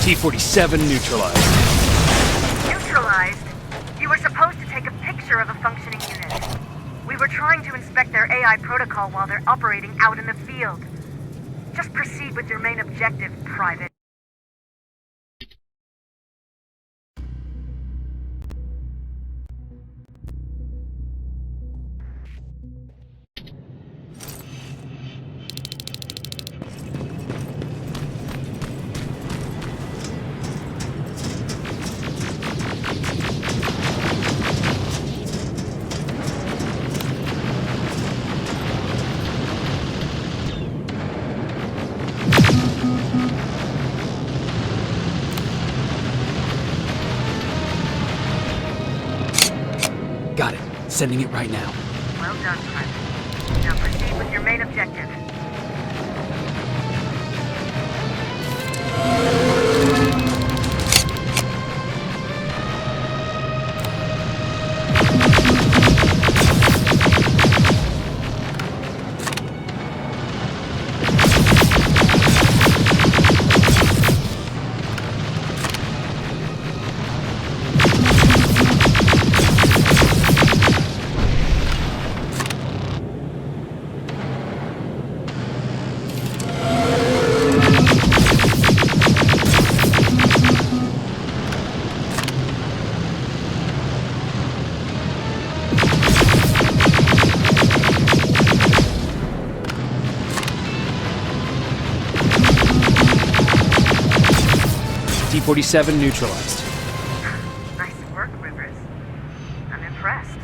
T-47 neutralized. Neutralized? You were supposed to take a picture of a functioning unit. We were trying to inspect their AI protocol while they're operating out in the field. Just proceed with your main objective, Private. Got it. Sending it right now. Well done, Private. Now proceed with your main objective. T-47 neutralized. Nice work, Rivers. I'm impressed.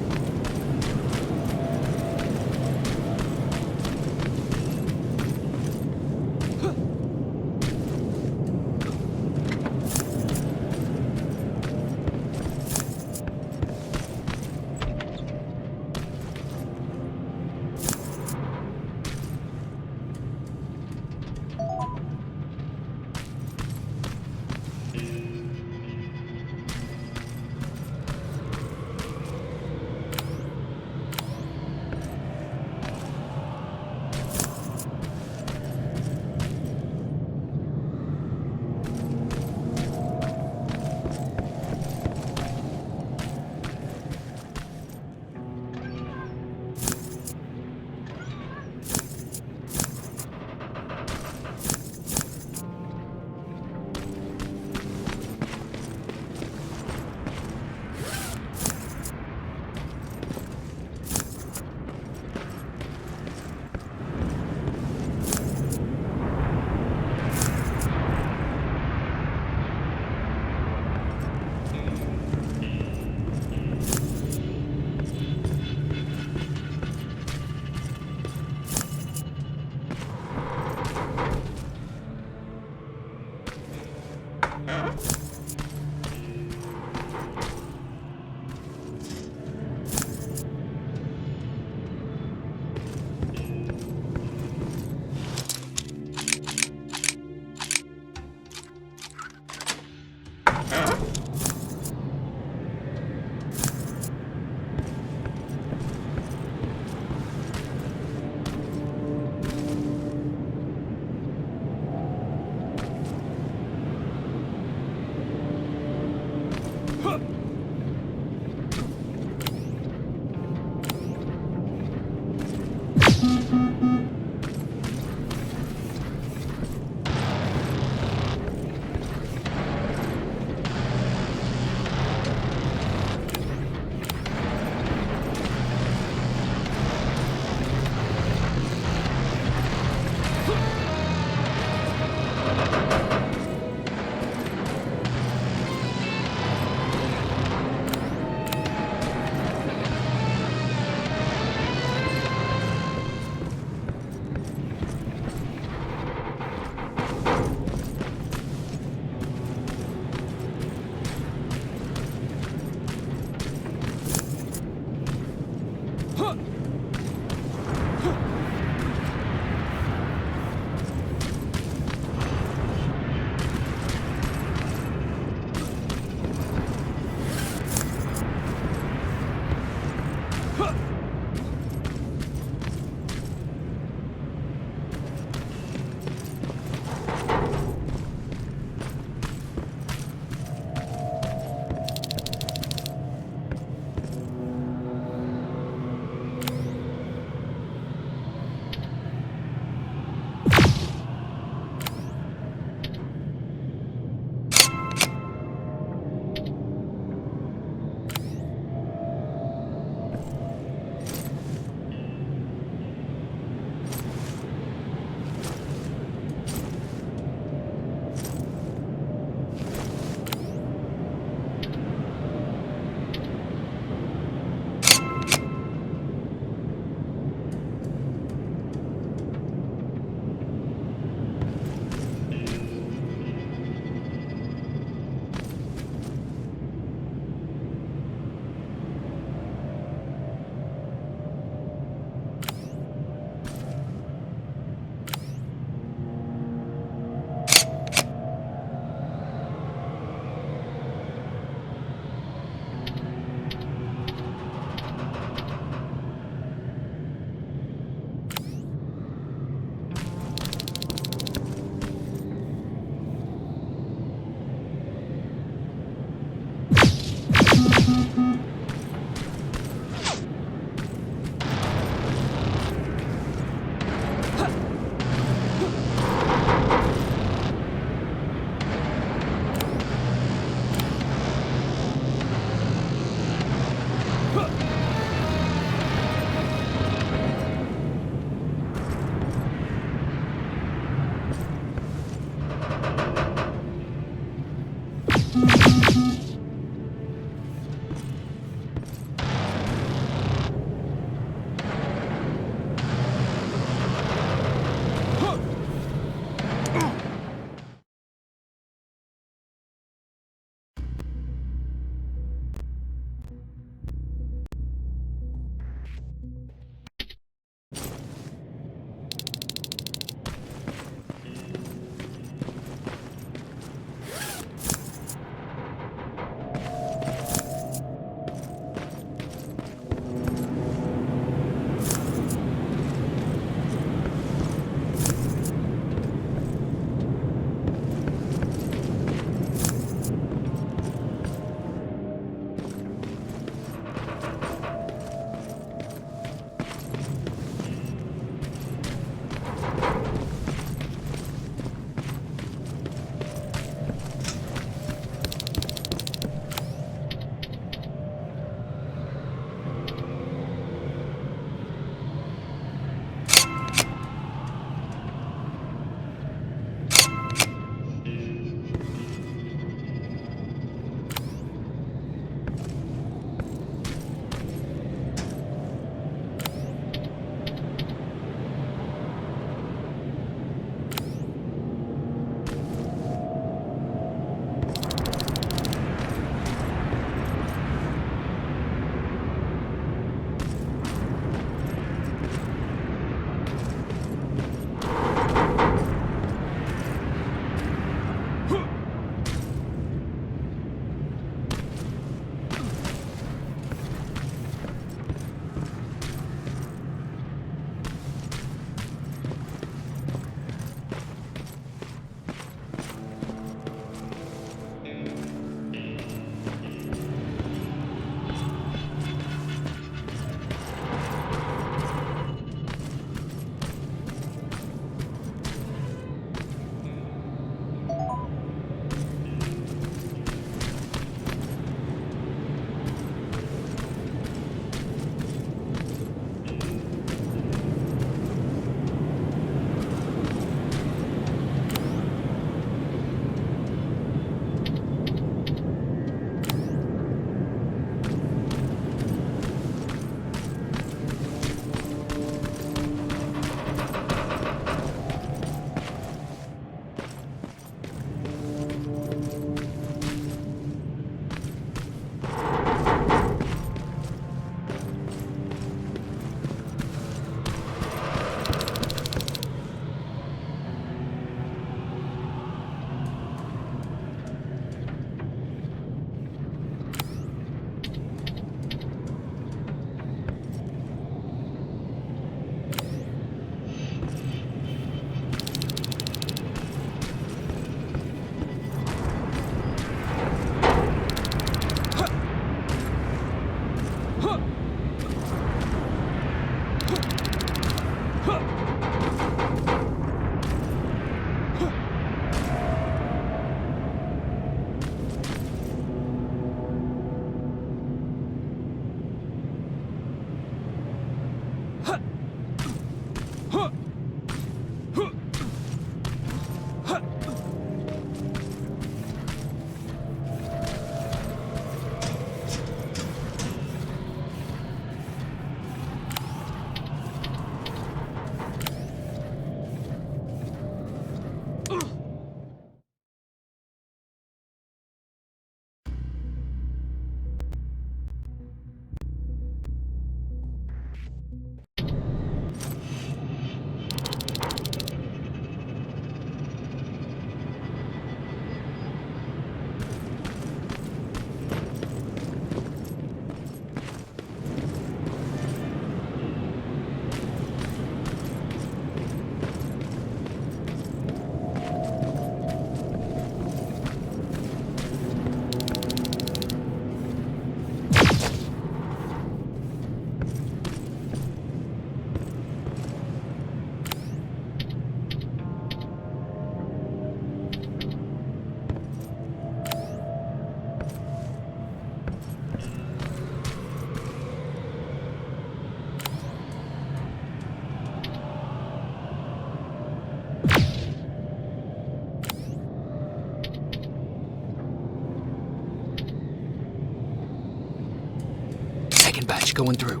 Patch going through.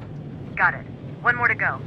Got it. One more to go.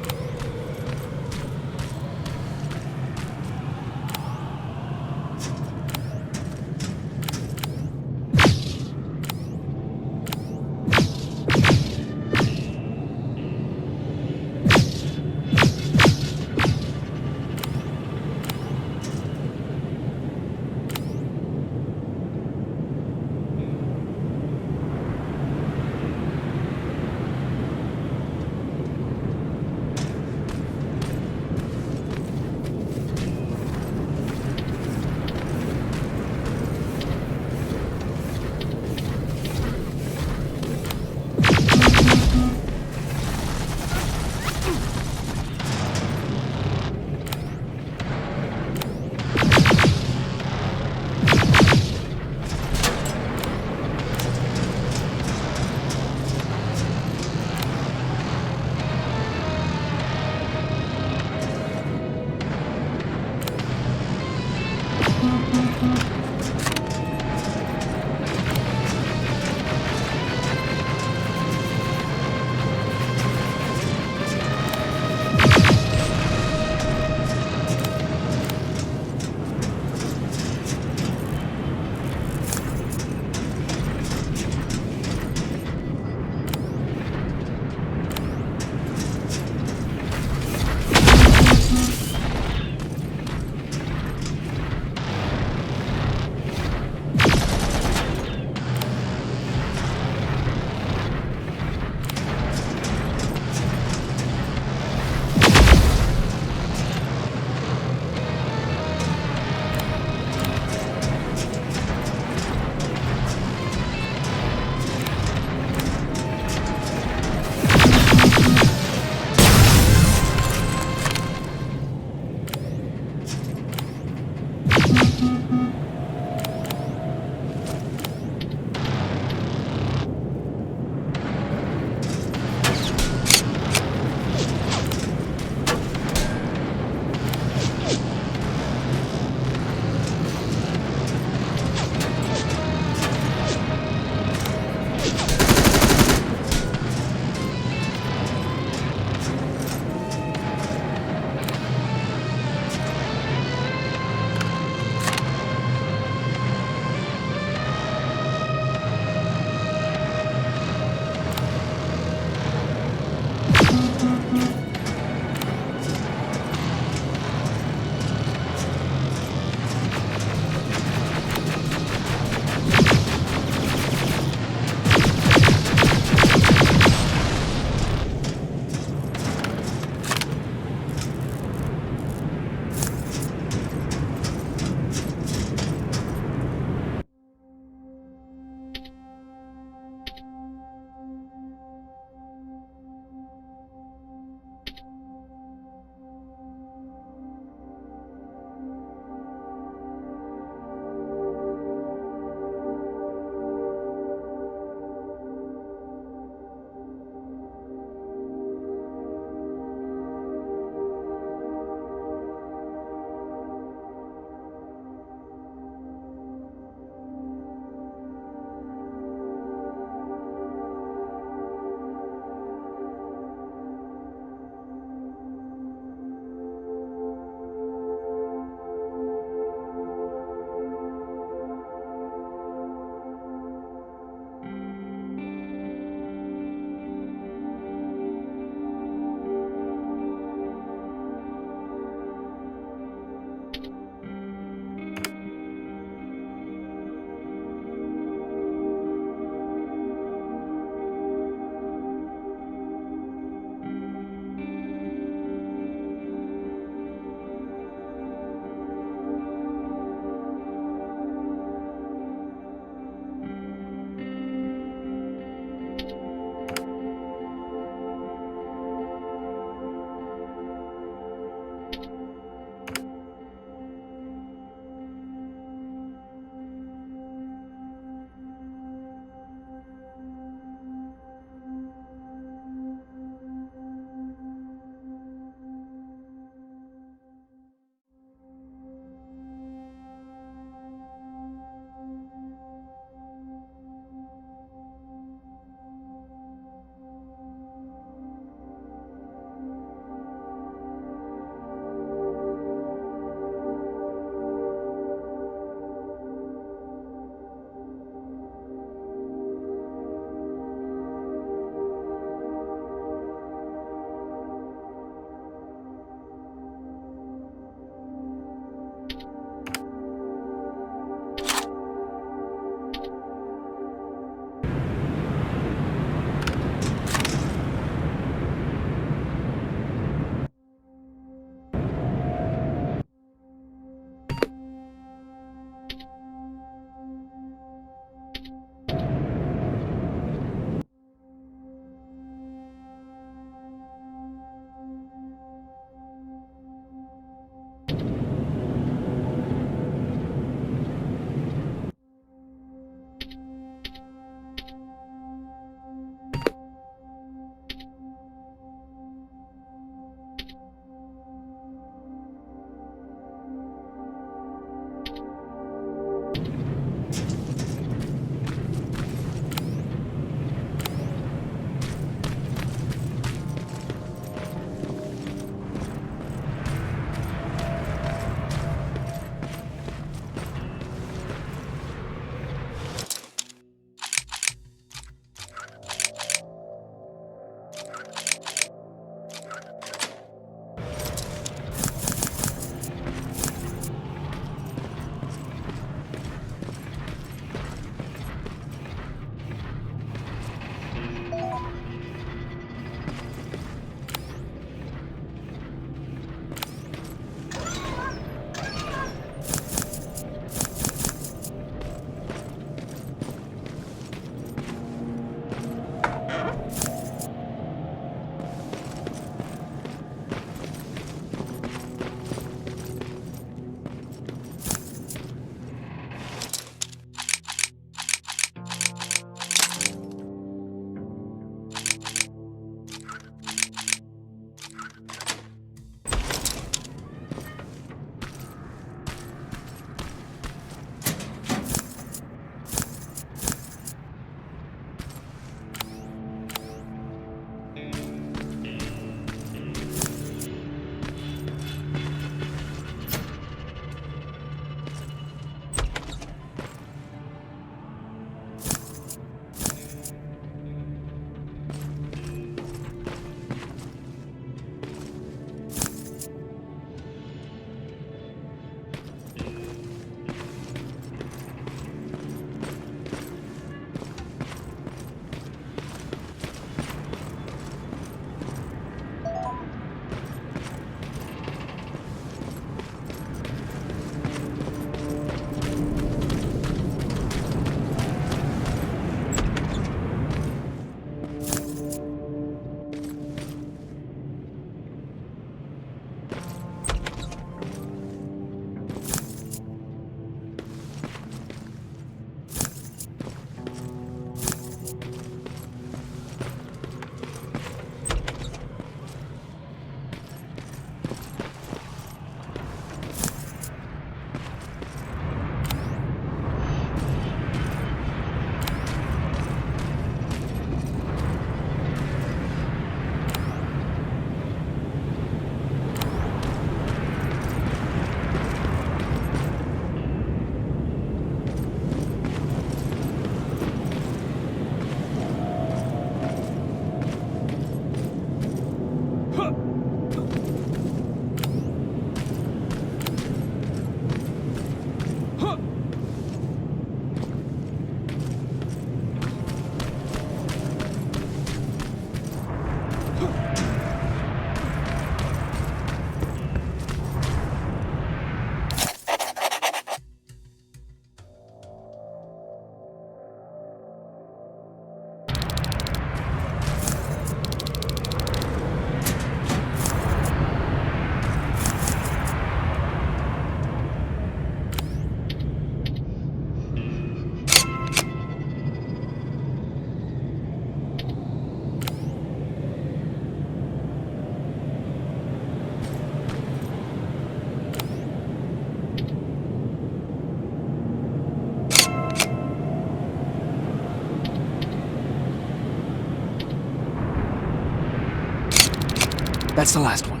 That's the last one.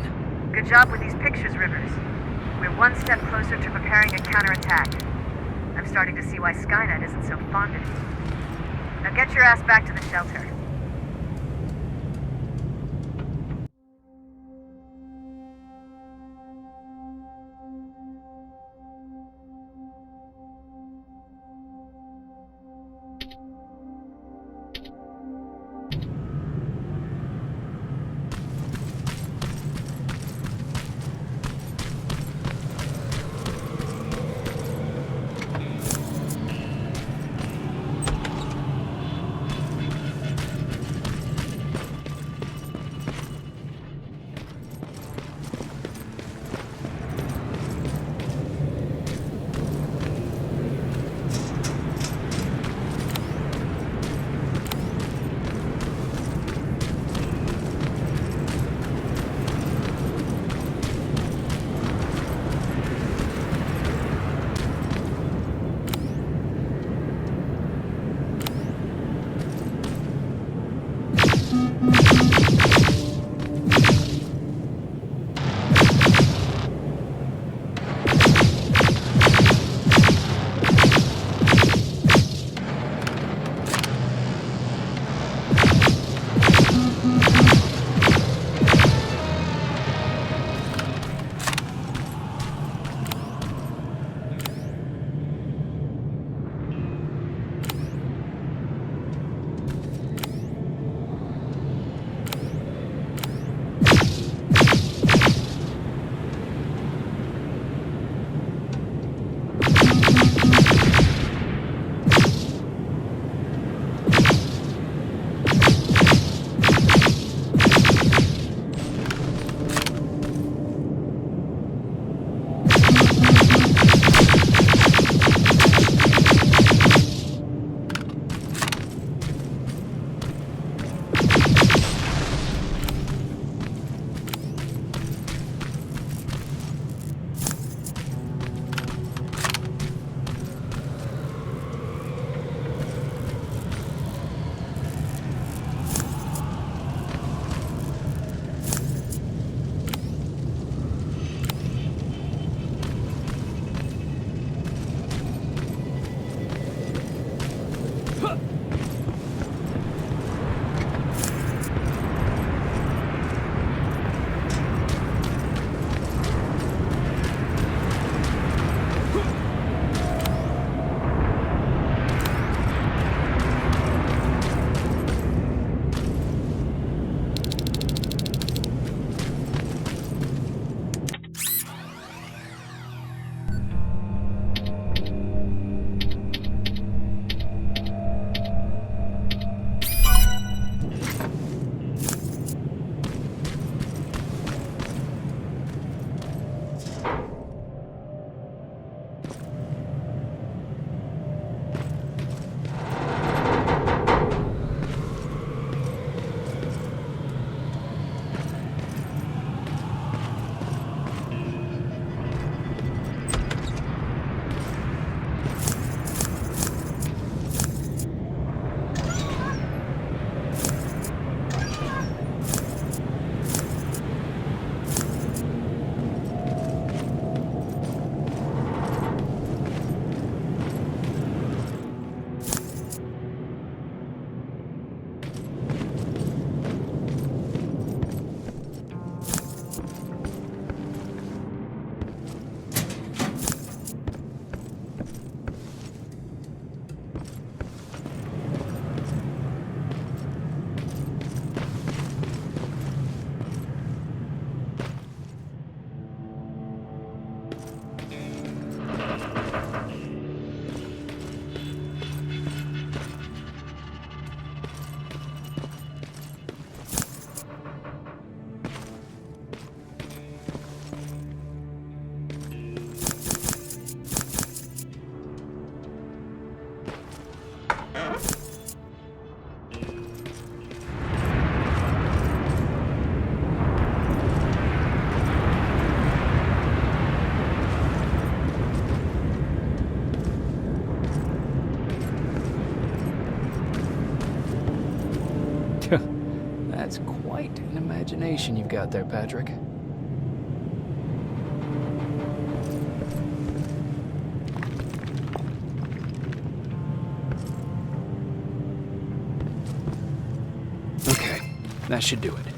Good job with these pictures, Rivers. We're one step closer to preparing a counterattack. I'm starting to see why Skynet isn't so fond of you. Now get your ass back to the shelter. That's quite an imagination you've got there, Patrick. Okay, that should do it.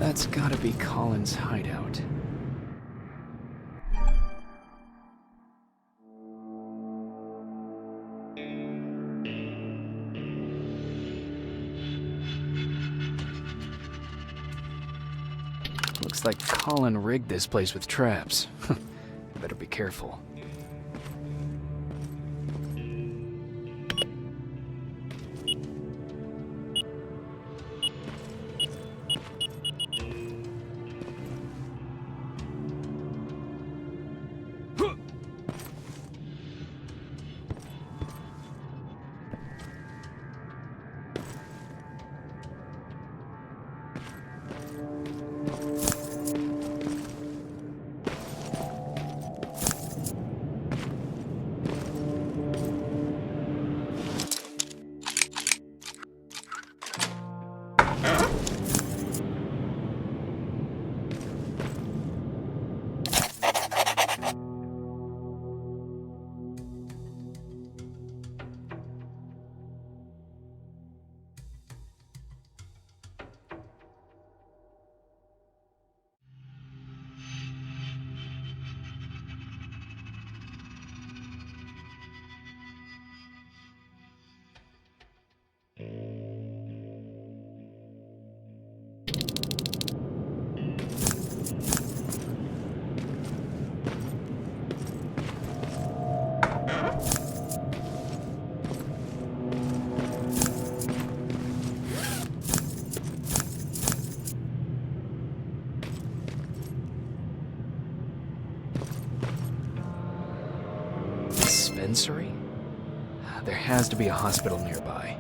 That's gotta be Colin's hideout. Looks like Colin rigged this place with traps. Better be careful. Dispensary? There has to be a hospital nearby.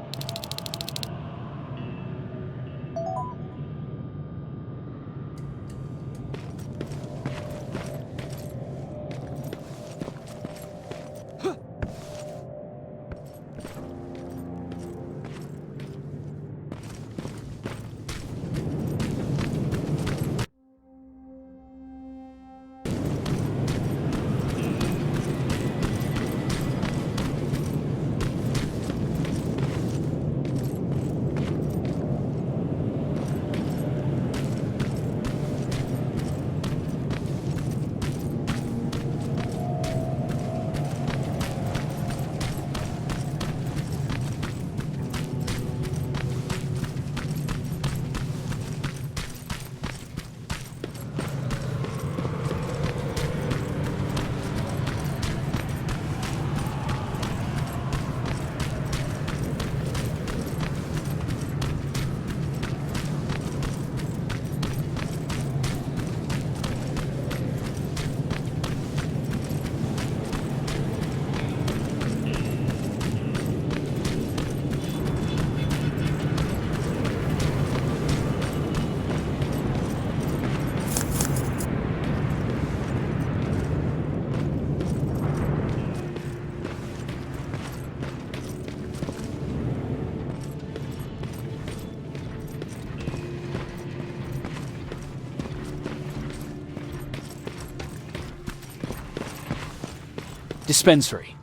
Dispensary.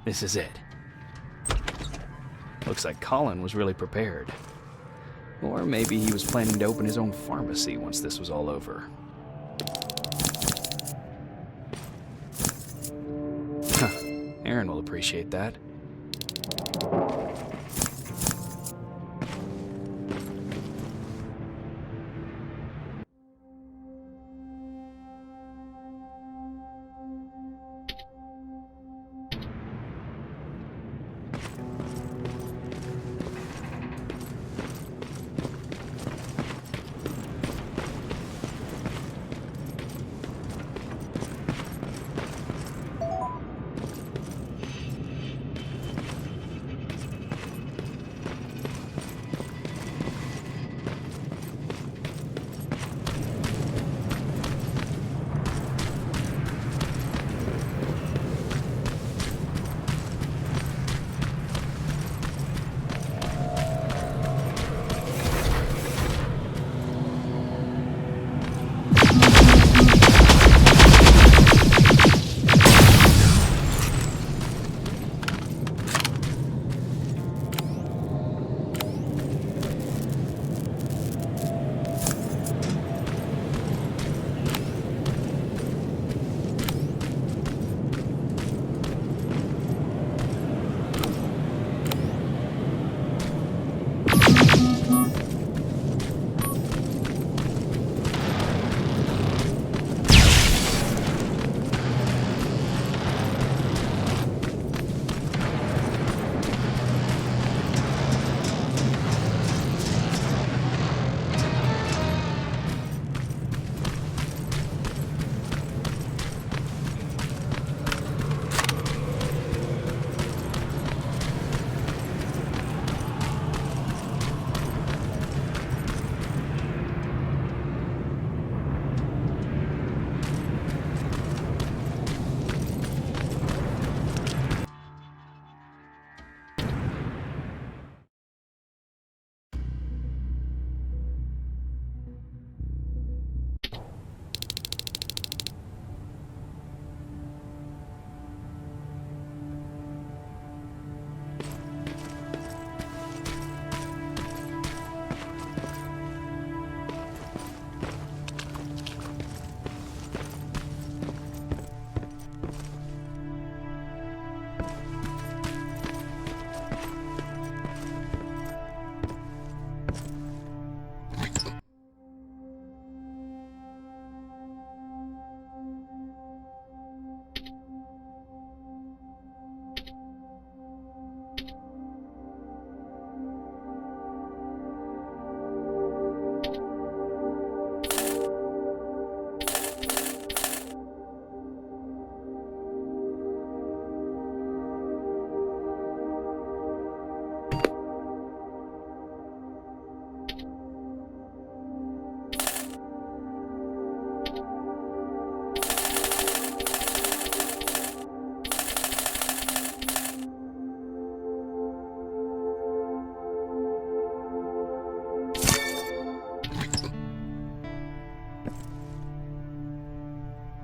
This is it. Looks like Colin was really prepared. Or maybe he was planning to open his own pharmacy once this was all over. Huh. Aaron will appreciate that.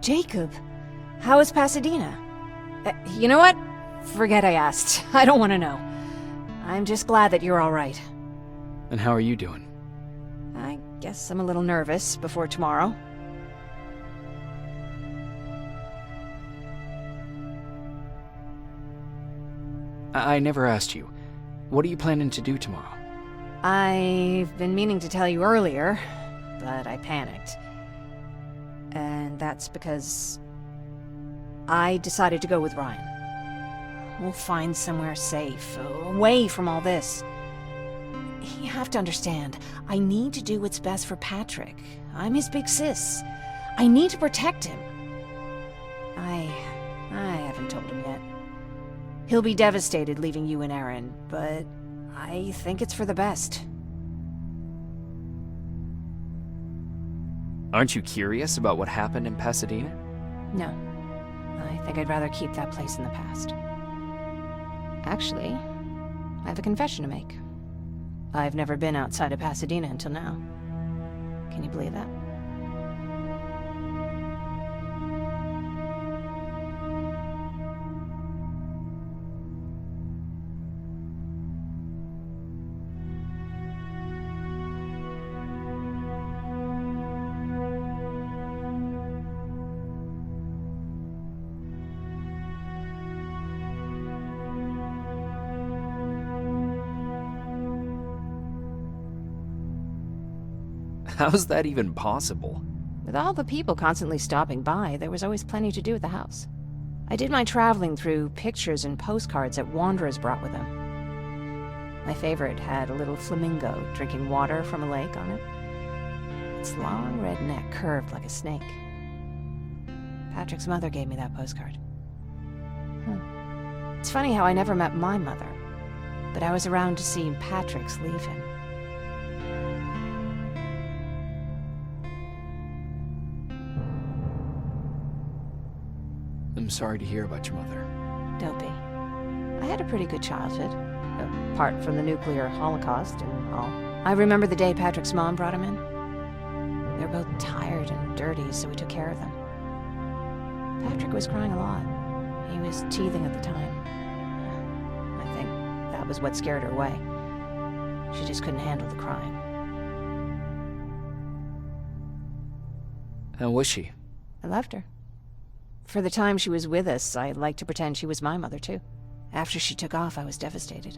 Jacob, how is Pasadena? You know what? Forget I asked. I don't want to know. I'm just glad that you're all right. And how are you doing? I guess I'm a little nervous before tomorrow. I never asked you. What are you planning to do tomorrow? I've been meaning to tell you earlier, but I panicked. And that's because I decided to go with Ryan. We'll find somewhere safe, away from all this. You have to understand, I need to do what's best for Patrick. I'm his big sis. I need to protect him. I haven't told him yet. He'll be devastated leaving you and Aaron, but I think it's for the best. Aren't you curious about what happened in Pasadena? No. I think I'd rather keep that place in the past. Actually, I have a confession to make. I've never been outside of Pasadena until now. Can you believe that? How's that even possible? With all the people constantly stopping by, there was always plenty to do at the house. I did my traveling through pictures and postcards that wanderers brought with them. My favorite had a little flamingo drinking water from a lake on it. Its long red neck curved like a snake. Patrick's mother gave me that postcard. It's funny how I never met my mother, but I was around to see Patrick's leave him. I'm sorry to hear about your mother. Don't be. I had a pretty good childhood, apart from the nuclear holocaust and all. I remember the day Patrick's mom brought him in. They were both tired and dirty, so we took care of them. Patrick was crying a lot. He was teething at the time. I think that was what scared her away. She just couldn't handle the crying. How was she? I loved her. For the time she was with us, I liked to pretend she was my mother, too. After she took off, I was devastated.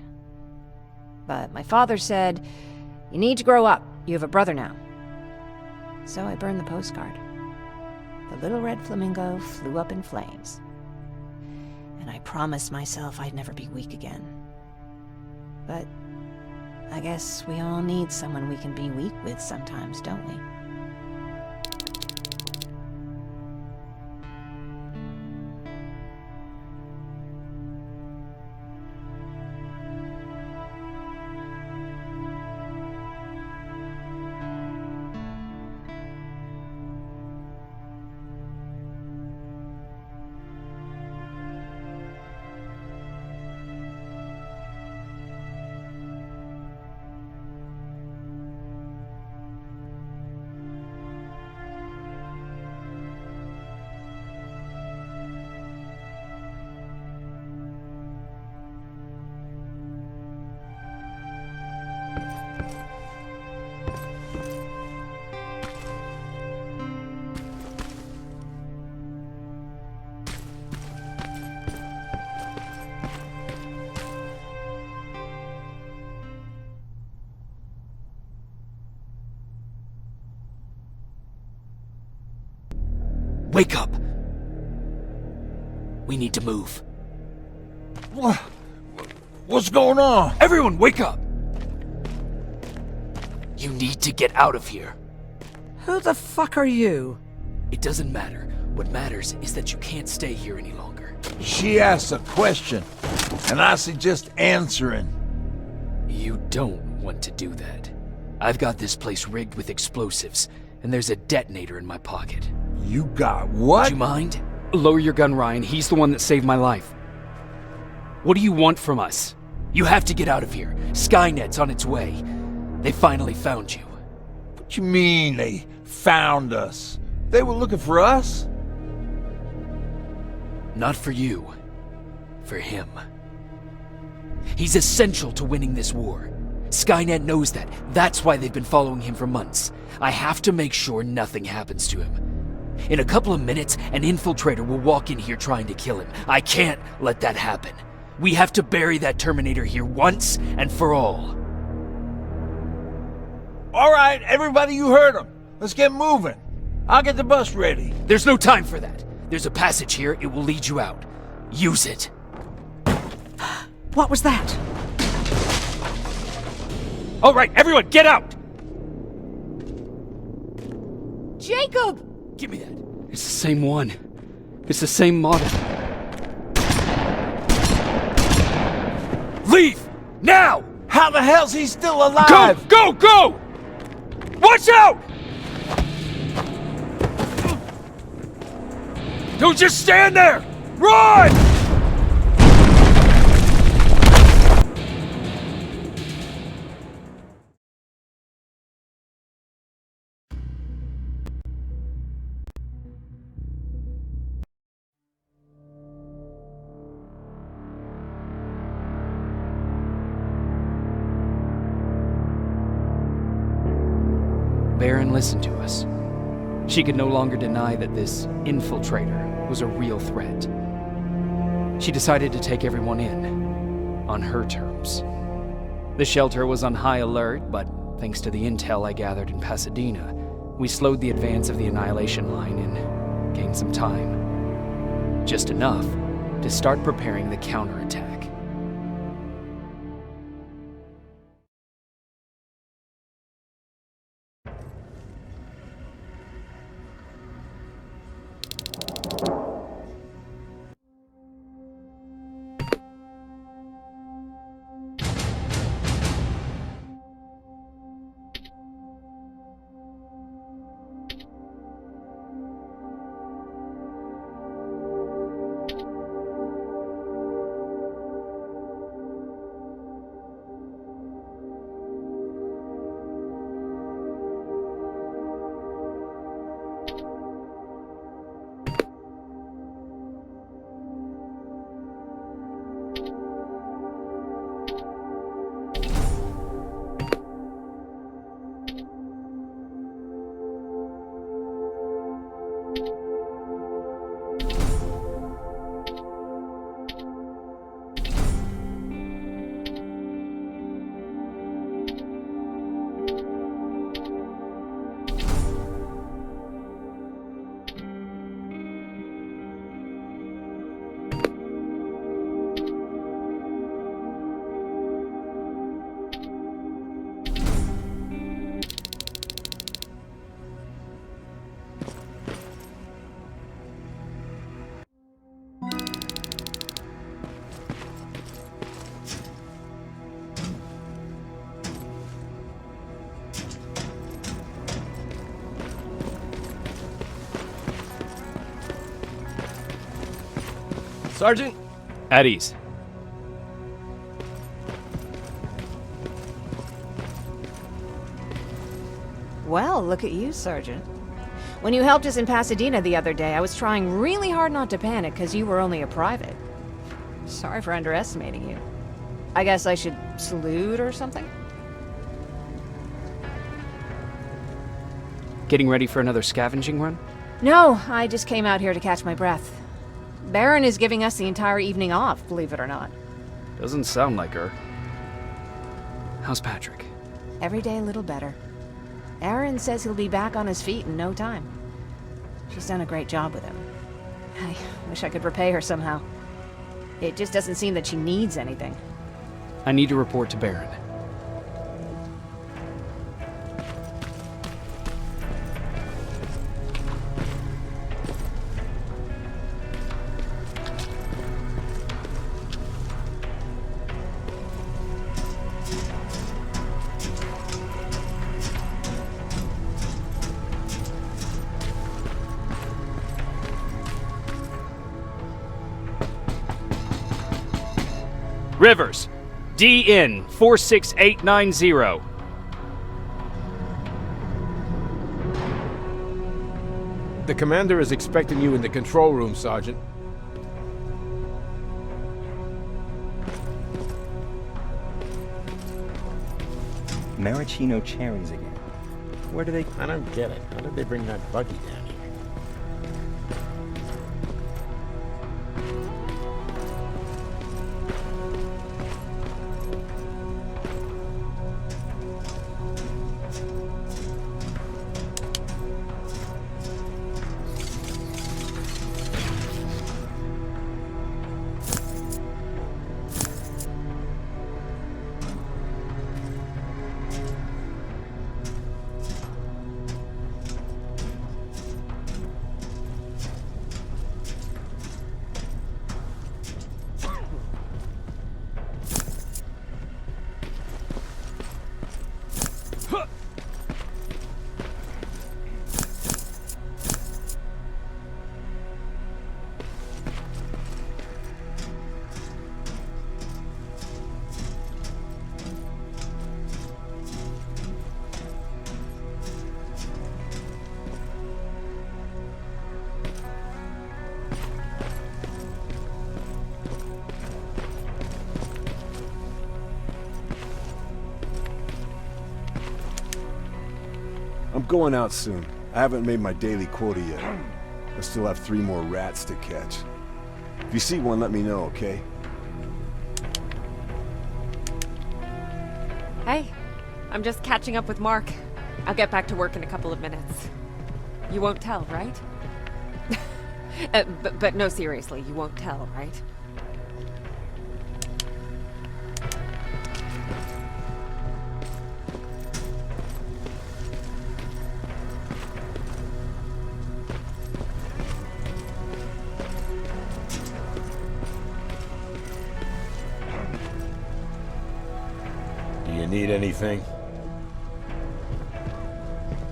But my father said, "You need to grow up. You have a brother now." So I burned the postcard. The little red flamingo flew up in flames. And I promised myself I'd never be weak again. But I guess we all need someone we can be weak with sometimes, don't we? Wake up! We need to move. What's going on? Everyone, wake up! You need to get out of here. Who the fuck are you? It doesn't matter. What matters is that you can't stay here any longer. She asked a question, and I suggest answering. You don't want to do that. I've got this place rigged with explosives, and there's a detonator in my pocket. You got what? Would you mind? Lower your gun, Ryan. He's the one that saved my life. What do you want from us? You have to get out of here. Skynet's on its way. They finally found you. What you mean they found us? They were looking for us? Not for you. For him. He's essential to winning this war. Skynet knows that. That's why they've been following him for months. I have to make sure nothing happens to him. In a couple of minutes, an infiltrator will walk in here trying to kill him. I can't let that happen. We have to bury that Terminator here once and for all. All right, everybody, you heard him. Let's get moving. I'll get the bus ready. There's no time for that. There's a passage here. It will lead you out. Use it. What was that? All right, everyone, get out! Jacob! Give me that. It's the same one. It's the same model. Leave! Now! How the hell's he still alive? Go! Go! Go! Watch out! Don't just stand there! Run! Baron listened to us. She could no longer deny that this infiltrator was a real threat. She decided to take everyone in, on her terms. The shelter was on high alert, but thanks to the intel I gathered in Pasadena, we slowed the advance of the Annihilation Line and gained some time. Just enough to start preparing the counterattack. Sergeant? At ease. Well, look at you, Sergeant. When you helped us in Pasadena the other day, I was trying really hard not to panic because you were only a private. Sorry for underestimating you. I guess I should salute or something? Getting ready for another scavenging run? No, I just came out here to catch my breath. Baron is giving us the entire evening off, believe it or not. Doesn't sound like her. How's Patrick? Every day a little better. Aaron says he'll be back on his feet in no time. She's done a great job with him. I wish I could repay her somehow. It just doesn't seem that she needs anything. I need to report to Baron. Rivers, DN 46890. The commander is expecting you in the control room, Sergeant. Maraschino cherries again. Where do they... I don't get it. How did they bring that buggy down here? I'm going out soon. I haven't made my daily quota yet. I still have 3 more rats to catch. If you see one, let me know, okay? Hey, I'm just catching up with Mark. I'll get back to work in a couple of minutes. You won't tell, right? But no, seriously, you won't tell, right? Do you need anything?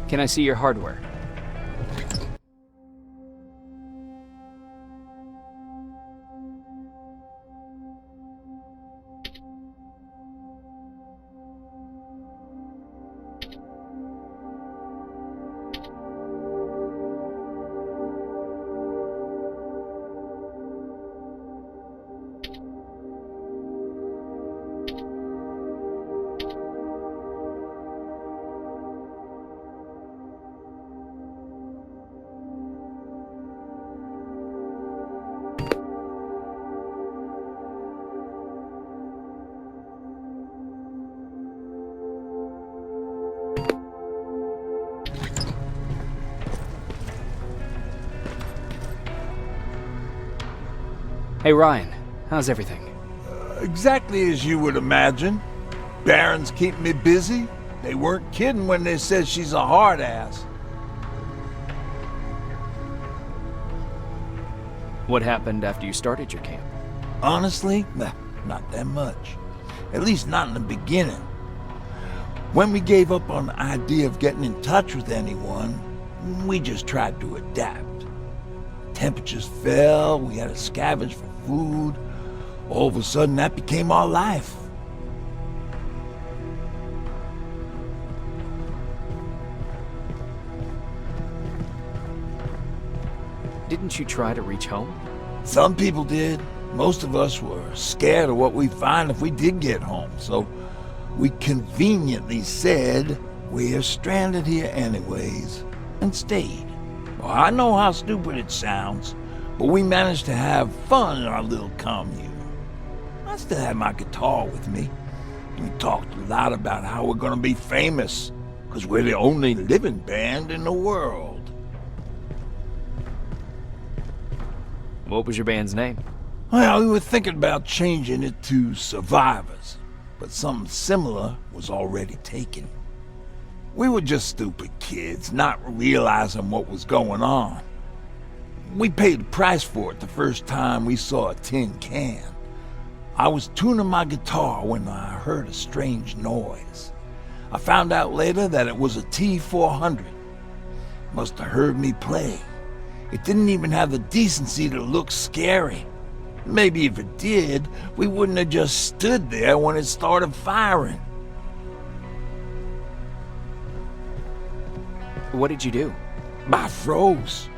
Can I see your hardware? Hey Ryan, how's everything? Exactly as you would imagine. Barons keep me busy. They weren't kidding when they said she's a hard ass. What happened after you started your camp? Honestly, not that much. At least not in the beginning. When we gave up on the idea of getting in touch with anyone, we just tried to adapt. Temperatures fell, we had to scavenge for food. All of a sudden, that became our life. Didn't you try to reach home? Some people did. Most of us were scared of what we'd find if we did get home, so we conveniently said we're stranded here anyways, and stayed. Well, I know how stupid it sounds, but we managed to have fun in our little commune. I still have my guitar with me. We talked a lot about how we're gonna be famous, because we're the only living band in the world. What was your band's name? Well, we were thinking about changing it to Survivors, but something similar was already taken. We were just stupid kids, not realizing what was going on. We paid the price for it the first time we saw a tin can. I was tuning my guitar when I heard a strange noise. I found out later that it was a T-400. Must have heard me play. It didn't even have the decency to look scary. Maybe if it did, we wouldn't have just stood there when it started firing. What did you do? I froze.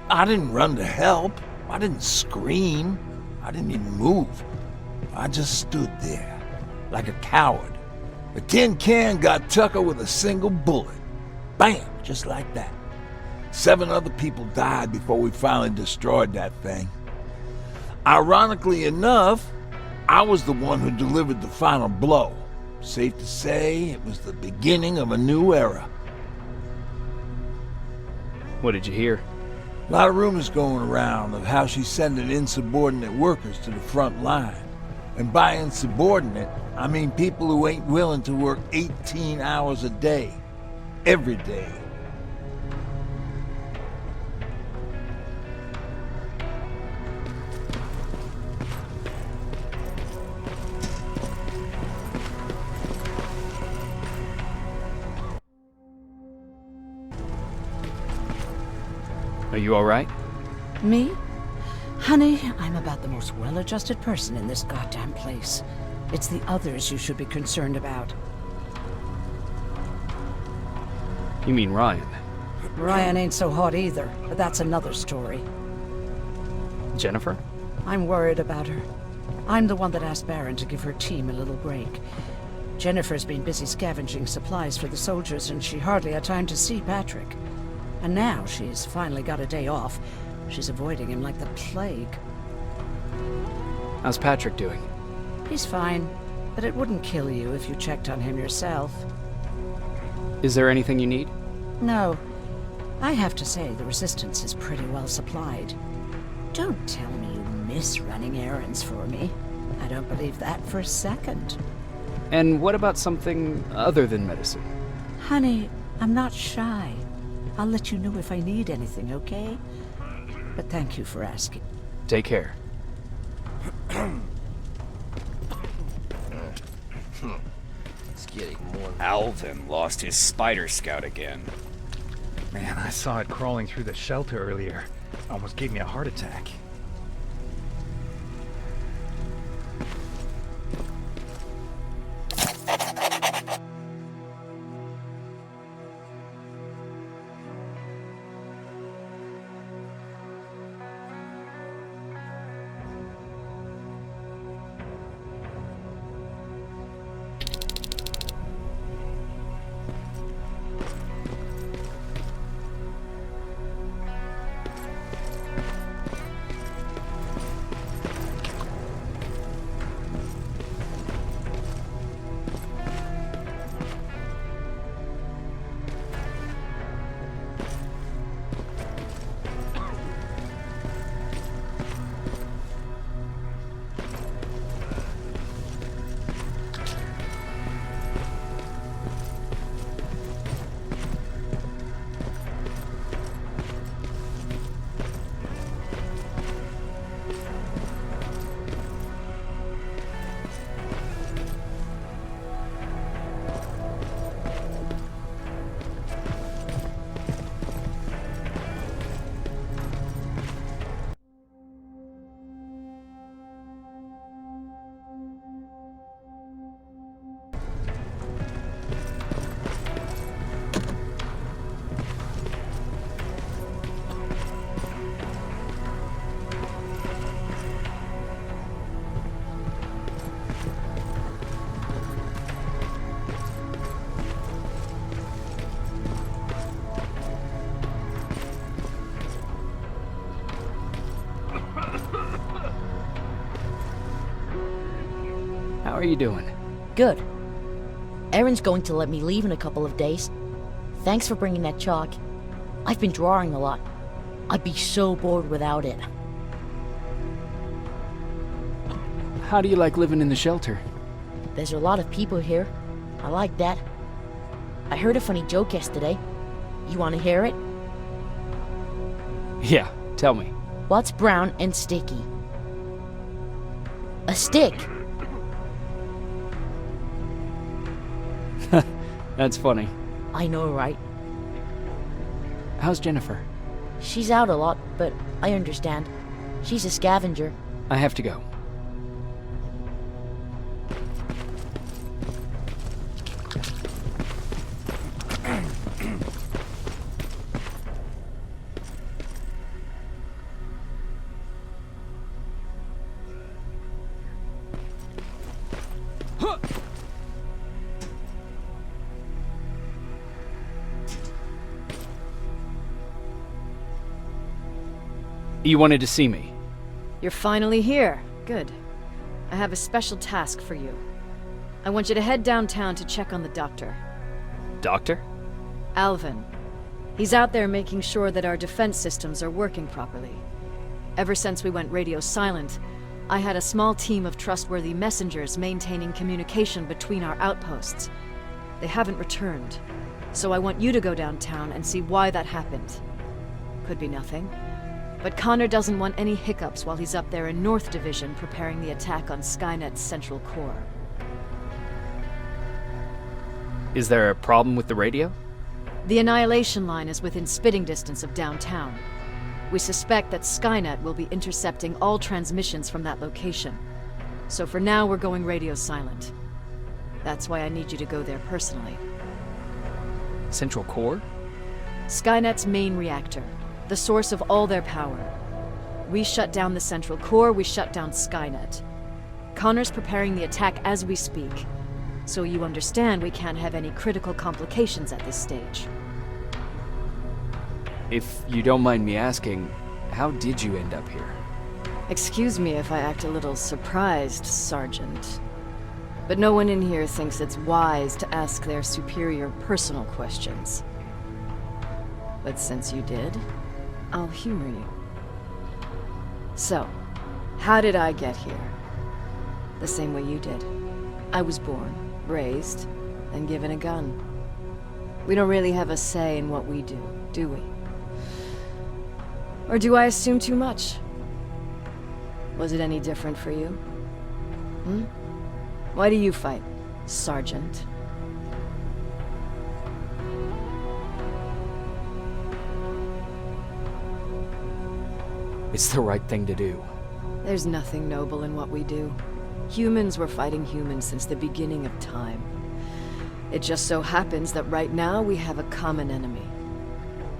I didn't run to help. I didn't scream. I didn't even move. I just stood there, like a coward, The tin can got Tucker with a single bullet. Bam! Just like that. 7 other people died before we finally destroyed that thing. Ironically enough, I was the one who delivered the final blow. Safe to say, it was the beginning of a new era. What did you hear? A lot of rumors going around of how she's sending insubordinate workers to the front line. And by insubordinate, I mean people who ain't willing to work 18 hours a day. Every day. Are you all right? Me? Honey, I'm about the most well-adjusted person in this goddamn place. It's the others you should be concerned about. You mean Ryan? Ryan ain't so hot either, but that's another story. Jennifer? I'm worried about her. I'm the one that asked Baron to give her team a little break. Jennifer's been busy scavenging supplies for the soldiers, and she hardly had time to see Patrick. And now she's finally got a day off. She's avoiding him like the plague. How's Patrick doing? He's fine, but it wouldn't kill you if you checked on him yourself. Is there anything you need? No. I have to say, the Resistance is pretty well supplied. Don't tell me you miss running errands for me. I don't believe that for a second. And what about something other than medicine? Honey, I'm not shy. I'll let you know if I need anything, okay? But thank you for asking. Take care. It's getting more. Alvin lost his spider scout again. Man, I saw it crawling through the shelter earlier. Almost gave me a heart attack. How are you doing? Good. Erin's going to let me leave in a couple of days. Thanks for bringing that chalk. I've been drawing a lot. I'd be so bored without it. How do you like living in the shelter? There's a lot of people here. I like that. I heard a funny joke yesterday. You want to hear it? Yeah, tell me. What's brown and sticky? A stick! That's funny. I know, right? How's Jennifer? She's out a lot, but I understand. She's a scavenger. I have to go. You wanted to see me? You're finally here. Good. I have a special task for you. I want you to head downtown to check on the doctor. Doctor? Alvin. He's out there making sure that our defense systems are working properly. Ever since we went radio silent, I had a small team of trustworthy messengers maintaining communication between our outposts. They haven't returned, so I want you to go downtown and see why that happened. Could be nothing, but Connor doesn't want any hiccups while he's up there in North Division preparing the attack on Skynet's central core. Is there a problem with the radio? The Annihilation Line is within spitting distance of downtown. We suspect that Skynet will be intercepting all transmissions from that location. So for now, we're going radio silent. That's why I need you to go there personally. Central core? Skynet's main reactor, the source of all their power. We shut down the central core, we shut down Skynet. Connor's preparing the attack as we speak. So you understand we can't have any critical complications at this stage. If you don't mind me asking, how did you end up here? Excuse me if I act a little surprised, Sergeant. But no one in here thinks it's wise to ask their superior personal questions. But since you did, I'll humor you. So, how did I get here? The same way you did. I was born, raised, and given a gun. We don't really have a say in what we do we? Or do I assume too much? Was it any different for you? Why do you fight, Sergeant? It's the right thing to do. There's nothing noble in what we do. Humans were fighting humans since the beginning of time. It just so happens that right now we have a common enemy.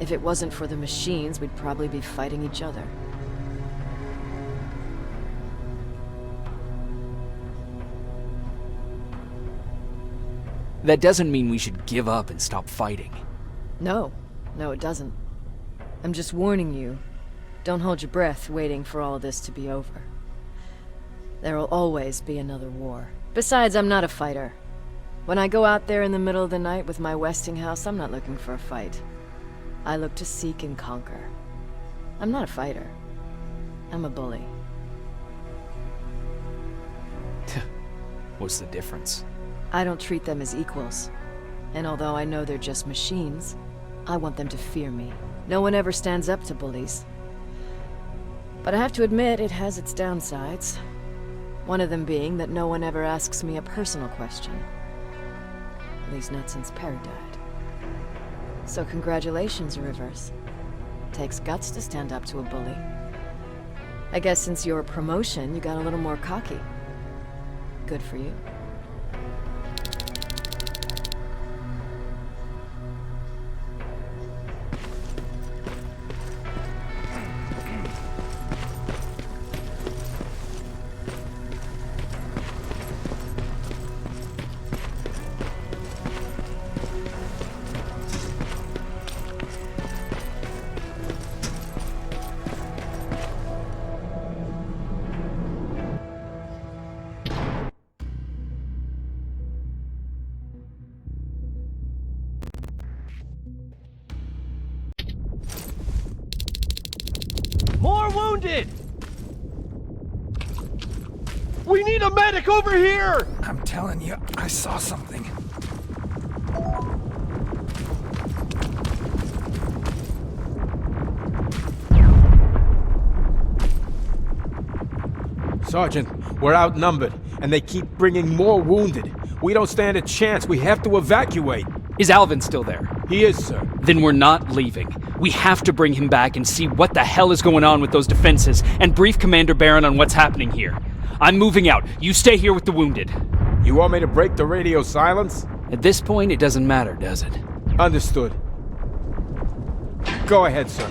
If it wasn't for the machines, we'd probably be fighting each other. That doesn't mean we should give up and stop fighting. No, it doesn't. I'm just warning you. Don't hold your breath waiting for all this to be over. There will always be another war. Besides, I'm not a fighter. When I go out there in the middle of the night with my Westinghouse, I'm not looking for a fight. I look to seek and conquer. I'm not a fighter. I'm a bully. What's the difference? I don't treat them as equals. And although I know they're just machines, I want them to fear me. No one ever stands up to bullies. But I have to admit, it has its downsides. One of them being that no one ever asks me a personal question. At least not since Perry died. So congratulations, Rivers. Takes guts to stand up to a bully. I guess since your promotion, you got a little more cocky. Good for you. More wounded! We need a medic over here! I'm telling you, I saw something. Sergeant, we're outnumbered, and they keep bringing more wounded. We don't stand a chance. We have to evacuate. Is Alvin still there? He is, sir. Then we're not leaving. We have to bring him back and see what the hell is going on with those defenses, and brief Commander Barron on what's happening here. I'm moving out. You stay here with the wounded. You want me to break the radio silence? At this point, it doesn't matter, does it? Understood. Go ahead, sir.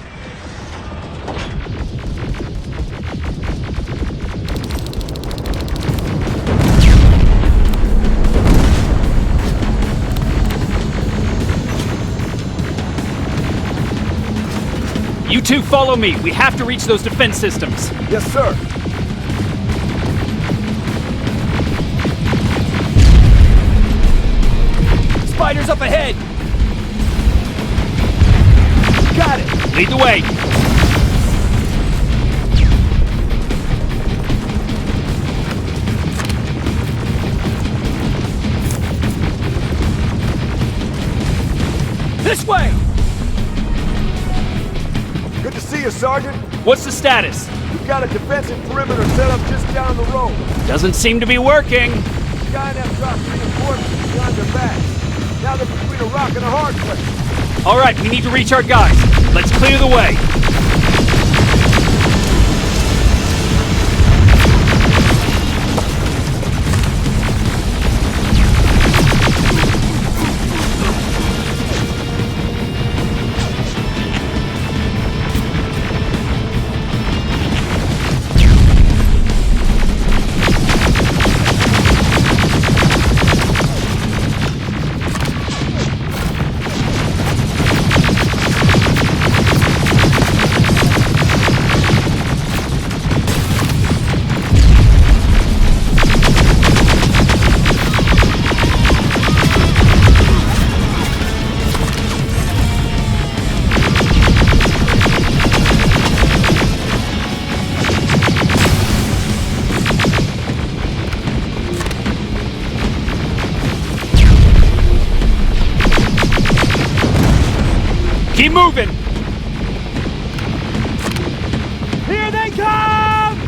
You two follow me. We have to reach those defense systems. Yes, sir. Spiders up ahead! Got it! Lead the way! This way! Good to see you, Sergeant. What's the status? We've got a defensive perimeter set up just down the road. Doesn't seem to be working. Skynet dropped reinforcements behind their backs. Now they're between a rock and a hard place. All right, we need to reach our guys. Let's clear the way. Keep moving! Here they come!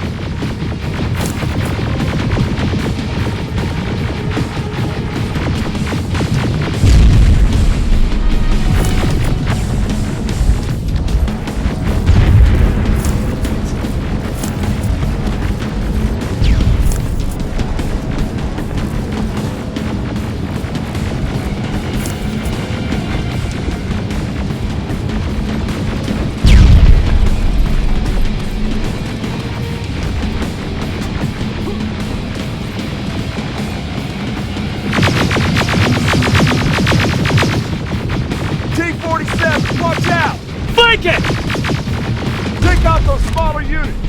T-47, watch out! Flank it! Take out those smaller units!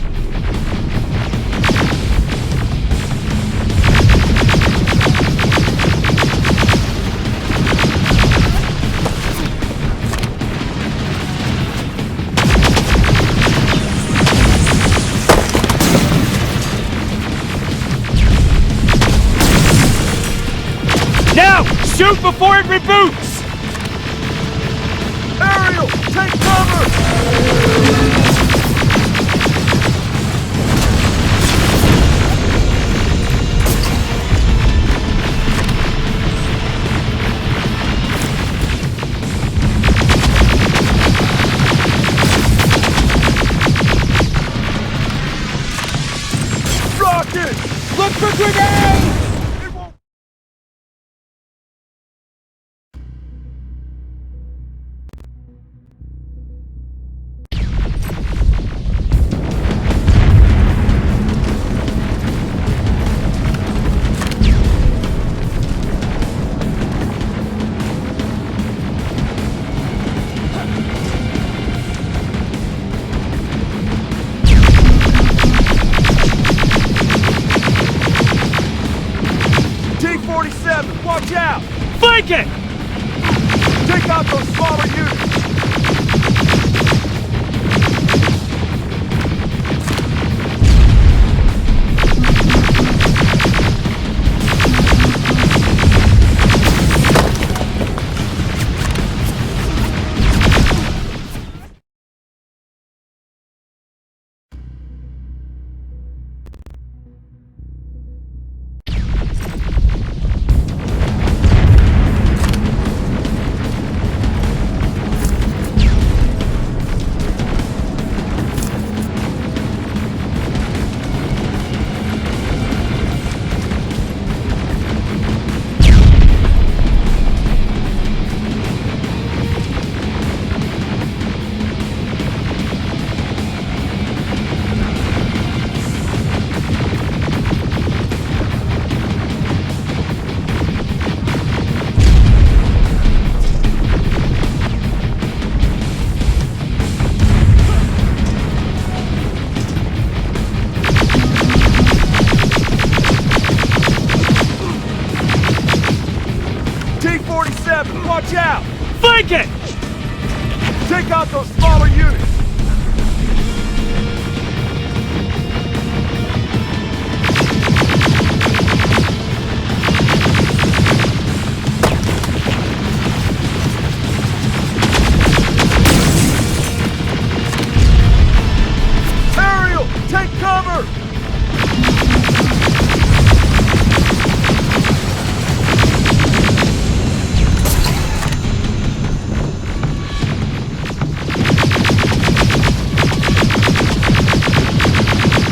Now! Shoot before it reboots! Ariel, take cover! Rocket! Look for grenades! T-47, watch out! Flank it! Take out those smaller units! Watch out! Flank it! Take out those smaller units! Aerial! Take cover!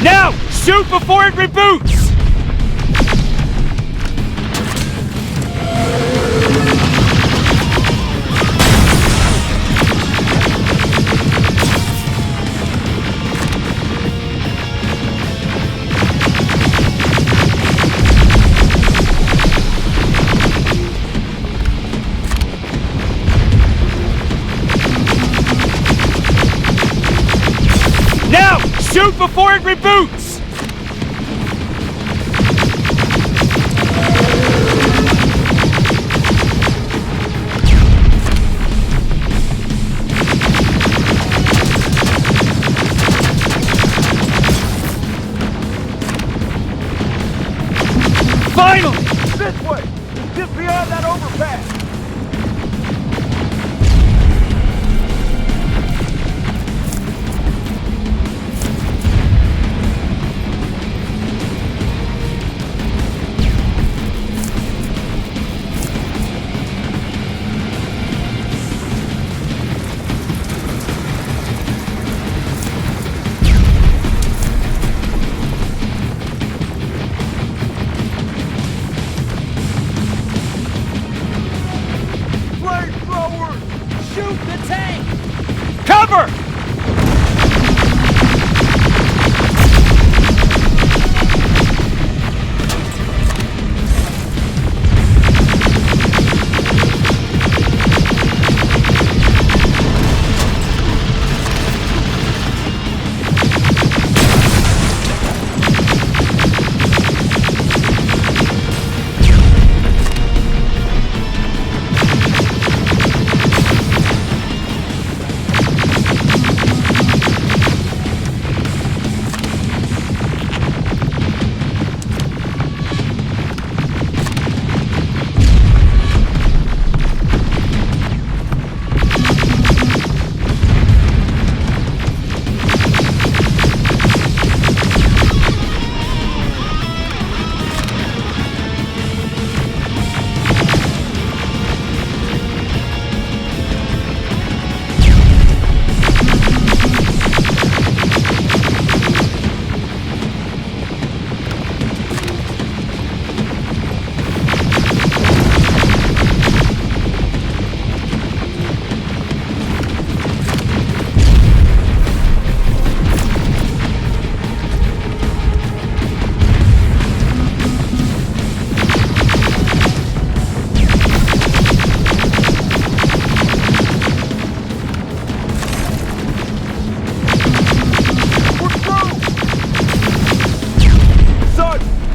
Now! Shoot before it reboots! Now! Shoot before it reboots! Finally! This way! Just beyond that overpass! Shoot the tank! Cover!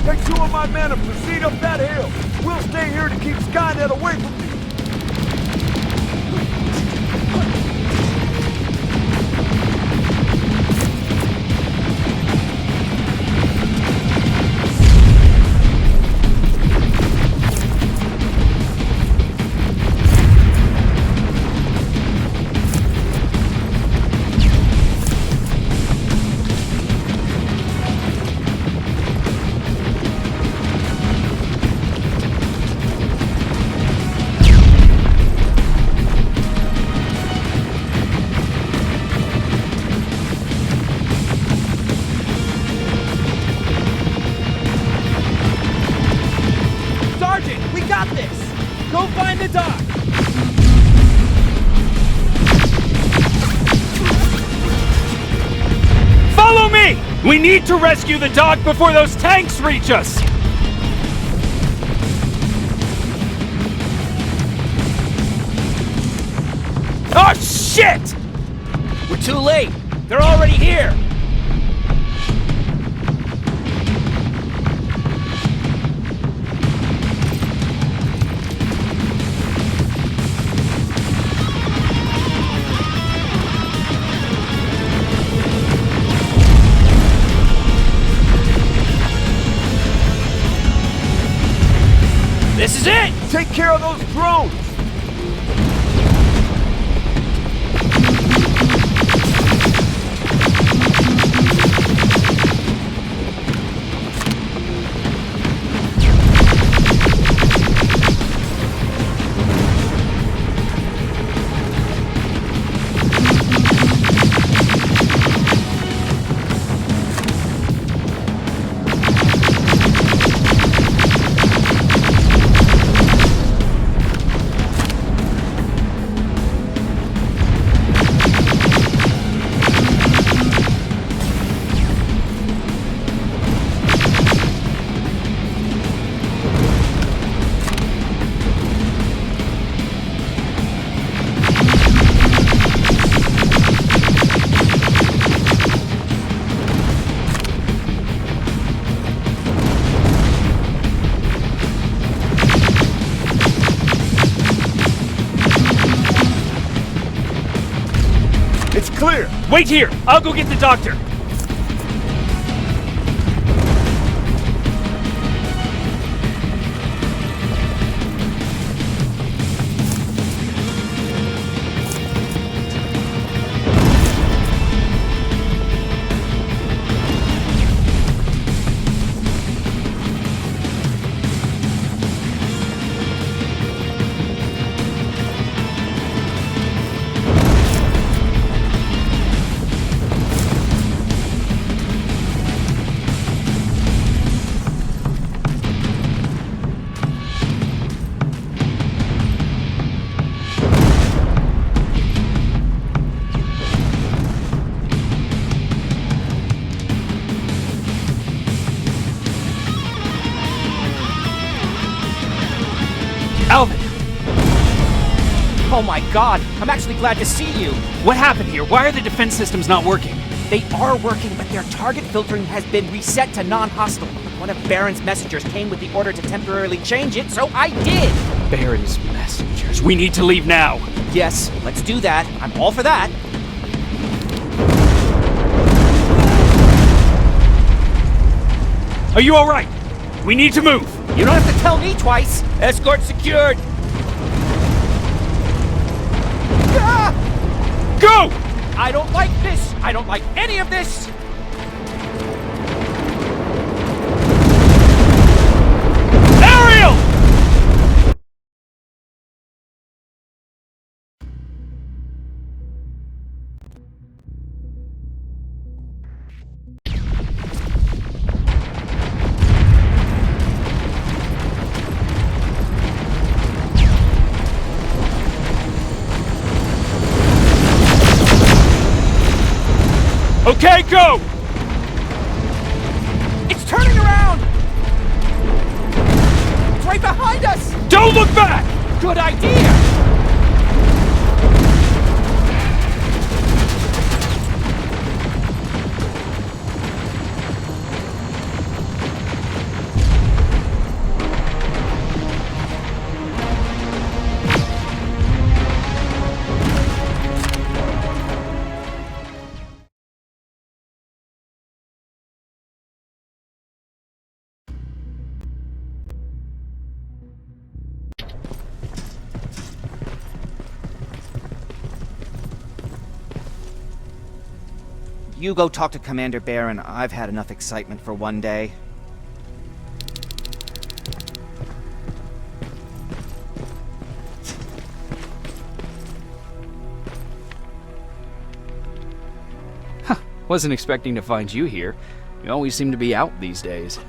Take 2 of my men and proceed up that hill. We'll stay here to keep Skynet away from you. Go find the dock! Follow me! We need to rescue the dock before those tanks reach us! Oh, shit! We're too late! They're already here! take care of those drones! It's clear! Wait here! I'll go get the doctor! Alvin! Oh my god, I'm actually glad to see you. What happened here? Why are the defense systems not working? They are working, but their target filtering has been reset to non-hostile. One of Baron's messengers came with the order to temporarily change it, so I did! Baron's messengers. We need to leave now. Yes, let's do that. I'm all for that. Are you alright? We need to move. You don't have to tell me twice. Escort secured. Ah! Go! I don't like this. I don't like any of this. Ariel! Okay, go! It's turning around! It's right behind us! Don't look back! Good idea! You go talk to Commander Baron. I've had enough excitement for one day. Wasn't expecting to find you here. You always seem to be out these days.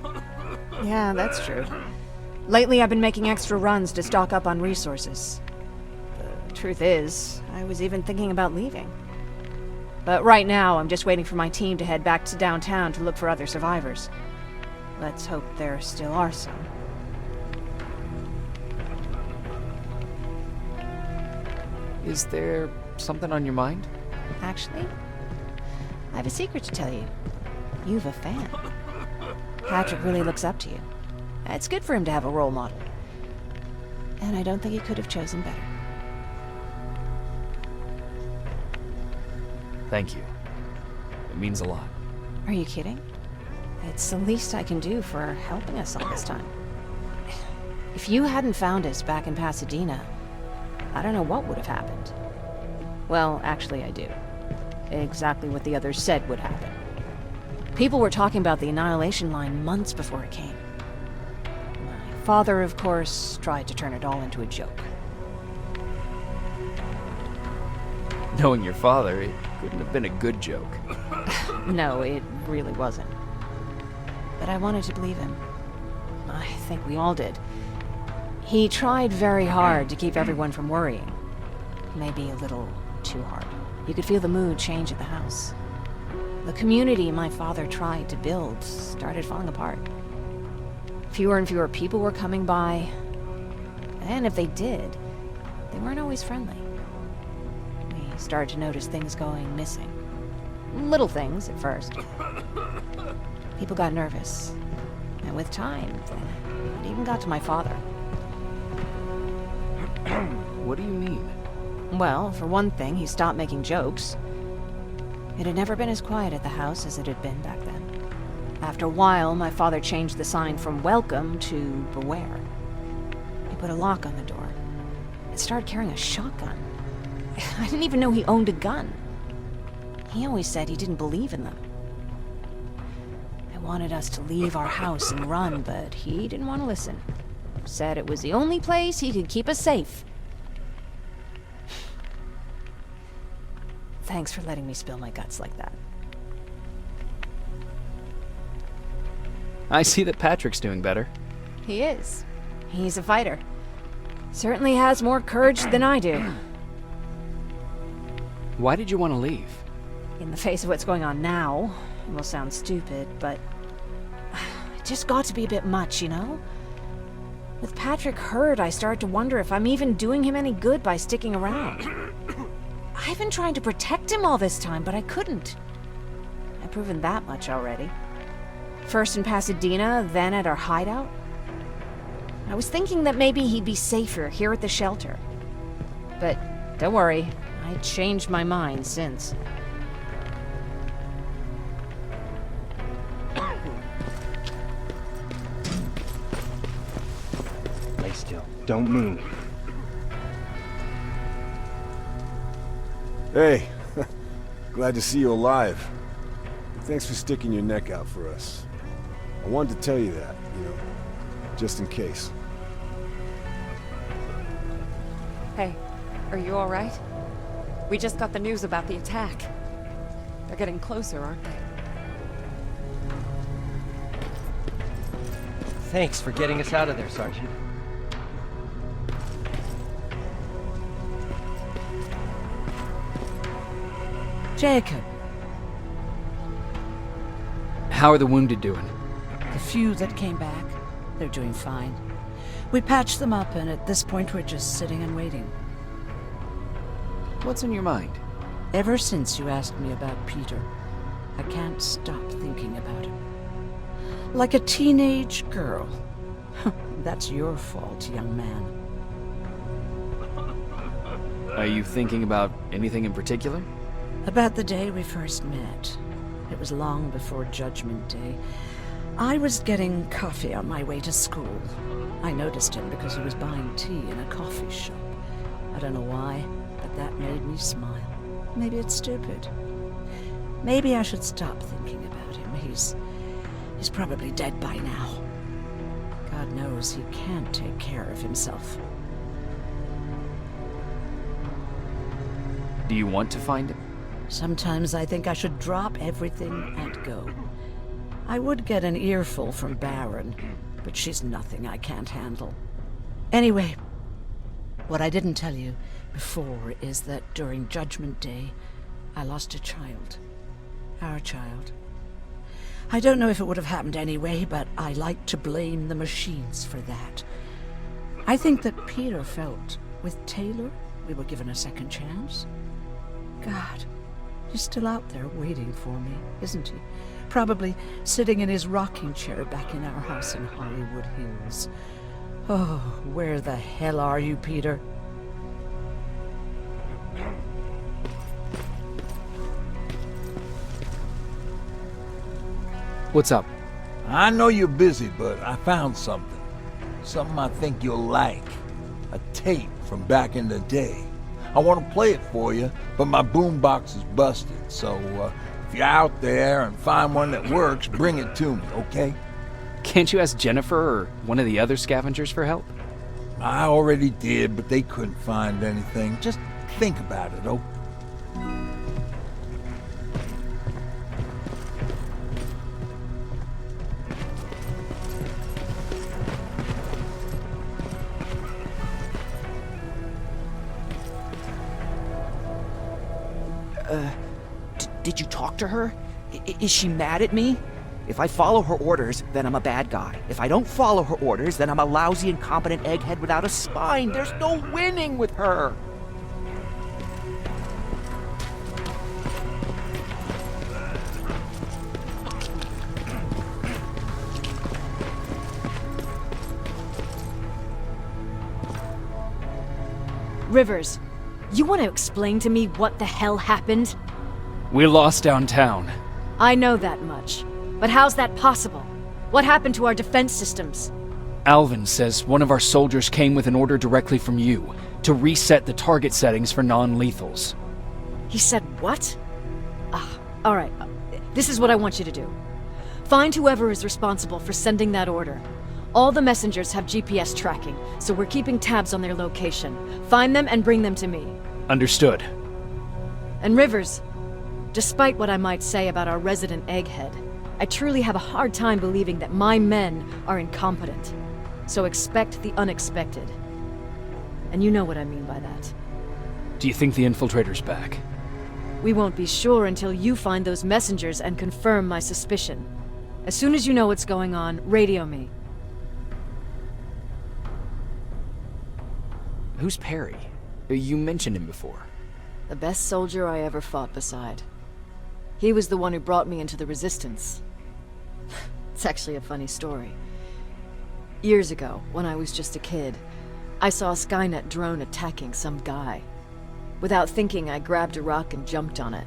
Yeah, that's true. Lately, I've been making extra runs to stock up on resources. The truth is, I was even thinking about leaving. But right now, I'm just waiting for my team to head back to downtown to look for other survivors. Let's hope there still are some. Is there something on your mind? Actually, I have a secret to tell you. You've a fan. Patrick really looks up to you. It's good for him to have a role model. And I don't think he could have chosen better. Thank you. It means a lot. Are you kidding? It's the least I can do for helping us all this time. If you hadn't found us back in Pasadena, I don't know what would have happened. Well, actually I do. Exactly what the others said would happen. People were talking about the Annihilation Line months before it came. My father, of course, tried to turn it all into a joke. Knowing your father, it couldn't have been a good joke. No, it really wasn't. But I wanted to believe him. I think we all did. He tried very hard to keep everyone from worrying. Maybe a little too hard. You could feel the mood change at the house. The community my father tried to build started falling apart. Fewer and fewer people were coming by, and if they did, they weren't always friendly. We started to notice things going missing. Little things at first. People got nervous, and with time, it even got to my father. What do you mean? Well, for one thing, he stopped making jokes. It had never been as quiet at the house as it had been back then. After a while, my father changed the sign from welcome to beware. He put a lock on the door and started carrying a shotgun. I didn't even know he owned a gun. He always said he didn't believe in them. I wanted us to leave our house and run, but he didn't want to listen. Said it was the only place he could keep us safe. Thanks for letting me spill my guts like that. I see that Patrick's doing better. He is. He's a fighter. Certainly has more courage than I do. Why did you want to leave? In the face of what's going on now, it will sound stupid, but it just got to be a bit much, you know? With Patrick hurt, I started to wonder if I'm even doing him any good by sticking around. I've been trying to protect him all this time, but I couldn't. I've proven that much already. First in Pasadena, then at our hideout. I was thinking that maybe he'd be safer here at the shelter. But don't worry, I changed my mind since. Lay still. Don't move. Hey, glad to see you alive. Thanks for sticking your neck out for us. I wanted to tell you that, just in case. Hey, are you all right? We just got the news about the attack. They're getting closer, aren't they? Thanks for getting us out of there, Sergeant. Jacob. How are the wounded doing? The few that came back, they're doing fine. We patched them up, and at this point we're just sitting and waiting. What's on your mind? Ever since you asked me about Peter, I can't stop thinking about him. Like a teenage girl. That's your fault, young man. Are you thinking about anything in particular? About the day we first met. It was long before Judgment Day. I was getting coffee on my way to school. I noticed him because he was buying tea in a coffee shop. I don't know why, but that made me smile. Maybe it's stupid. Maybe I should stop thinking about him. He's probably dead by now. God knows he can't take care of himself. Do you want to find him? Sometimes I think I should drop everything and go. I would get an earful from Baron, but she's nothing I can't handle. Anyway, what I didn't tell you before is that during Judgment Day, I lost a child. Our child. I don't know if it would have happened anyway, but I like to blame the machines for that. I think that Peter felt with Taylor we were given a second chance. God, he's still out there waiting for me, isn't he? Probably sitting in his rocking chair back in our house in Hollywood Hills. Oh, where the hell are you, Peter? What's up? I know you're busy, but I found something. Something I think you'll like. A tape from back in the day. I want to play it for you, but my boombox is busted, so if you're out there and find one that works, bring it to me, okay? Can't you ask Jennifer or one of the other scavengers for help? I already did, but they couldn't find anything. Just think about it, okay? Did you talk to her? Is she mad at me? If I follow her orders, then I'm a bad guy. If I don't follow her orders, then I'm a lousy, incompetent egghead without a spine. There's no winning with her. Rivers, you want to explain to me what the hell happened? We're lost downtown. I know that much. But how's that possible? What happened to our defense systems? Alvin says one of our soldiers came with an order directly from you to reset the target settings for non-lethals. He said what? Alright. This is what I want you to do. Find whoever is responsible for sending that order. All the messengers have GPS tracking, so we're keeping tabs on their location. Find them and bring them to me. Understood. And Rivers, despite what I might say about our resident egghead, I truly have a hard time believing that my men are incompetent. So expect the unexpected. And you know what I mean by that. Do you think the infiltrator's back? We won't be sure until you find those messengers and confirm my suspicion. As soon as you know what's going on, radio me. Who's Perry? You mentioned him before. The best soldier I ever fought beside. He was the one who brought me into the Resistance. It's actually a funny story. Years ago, when I was just a kid, I saw a Skynet drone attacking some guy. Without thinking, I grabbed a rock and jumped on it.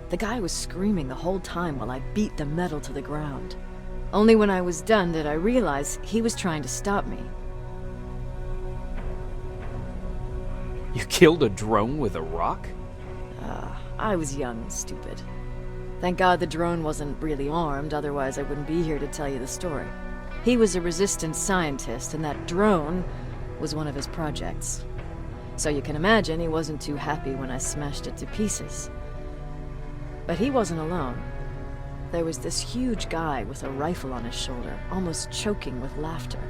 The guy was screaming the whole time while I beat the metal to the ground. Only when I was done did I realize he was trying to stop me. You killed a drone with a rock? I was young and stupid. Thank God the drone wasn't really armed, otherwise I wouldn't be here to tell you the story. He was a Resistance scientist, and that drone was one of his projects. So you can imagine he wasn't too happy when I smashed it to pieces. But he wasn't alone. There was this huge guy with a rifle on his shoulder, almost choking with laughter.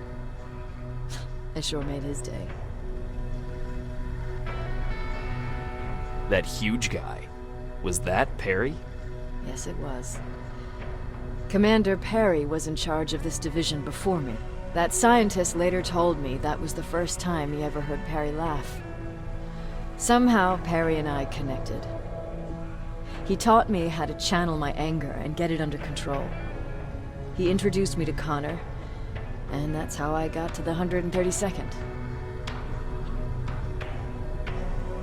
I sure made his day. That huge guy. Was that Perry? Yes, it was. Commander Perry was in charge of this division before me. That scientist later told me that was the first time he ever heard Perry laugh. Somehow, Perry and I connected. He taught me how to channel my anger and get it under control. He introduced me to Connor, and that's how I got to the 132nd.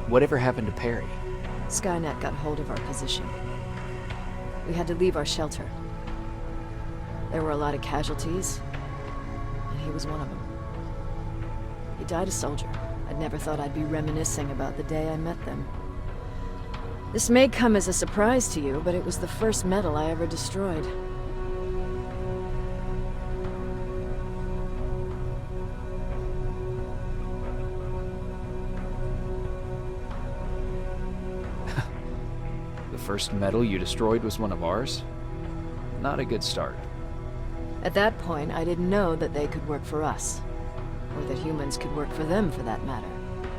Whatever happened to Perry? Skynet got hold of our position. We had to leave our shelter. There were a lot of casualties, and he was one of them. He died a soldier. I'd never thought I'd be reminiscing about the day I met them. This may come as a surprise to you, but it was the first metal I ever destroyed. The first metal you destroyed was one of ours? Not a good start. At that point, I didn't know that they could work for us. Or that humans could work for them, for that matter.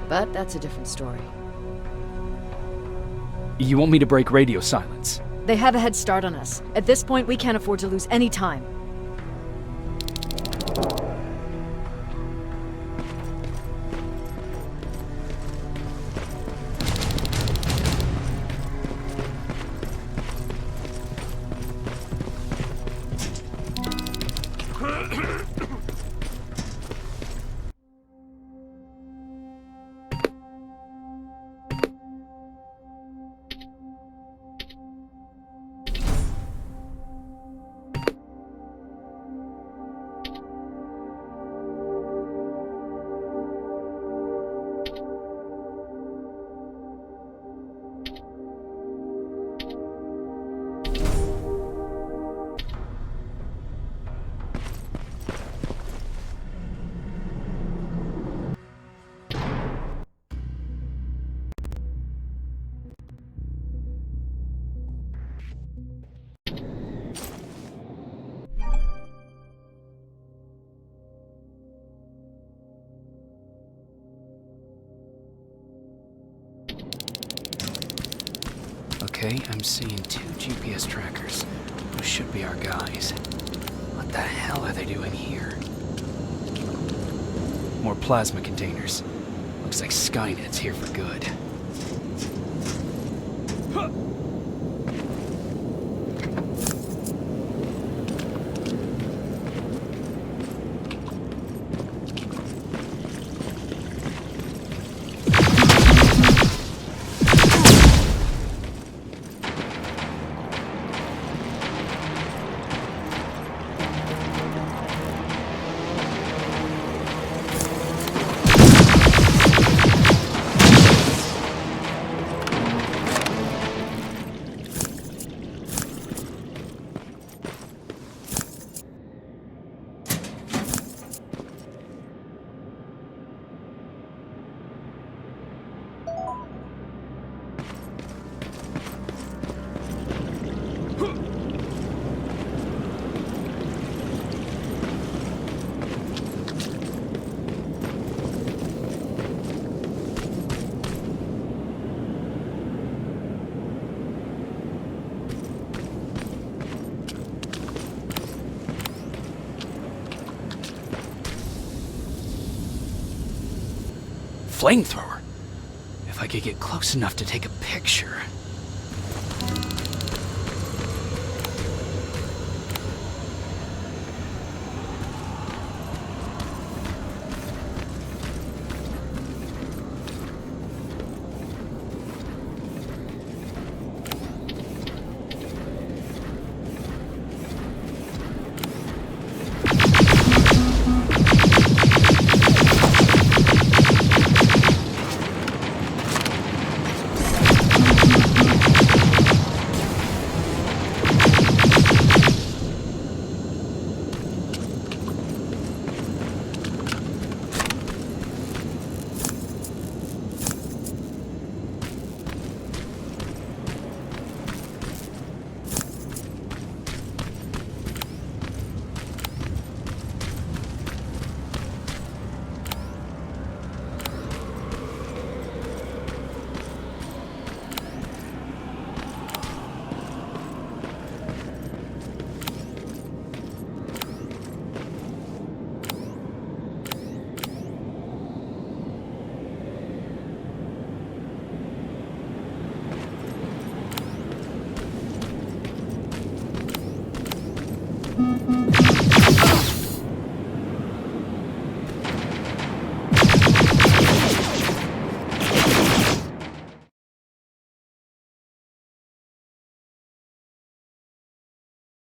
But that's a different story. You want me to break radio silence? They have a head start on us. At this point, we can't afford to lose any time. Okay, I'm seeing 2 GPS trackers. Those should be our guys. What the hell are they doing here? More plasma containers. Looks like Skynet's here for good. Flamethrower? If I could get close enough to take a picture.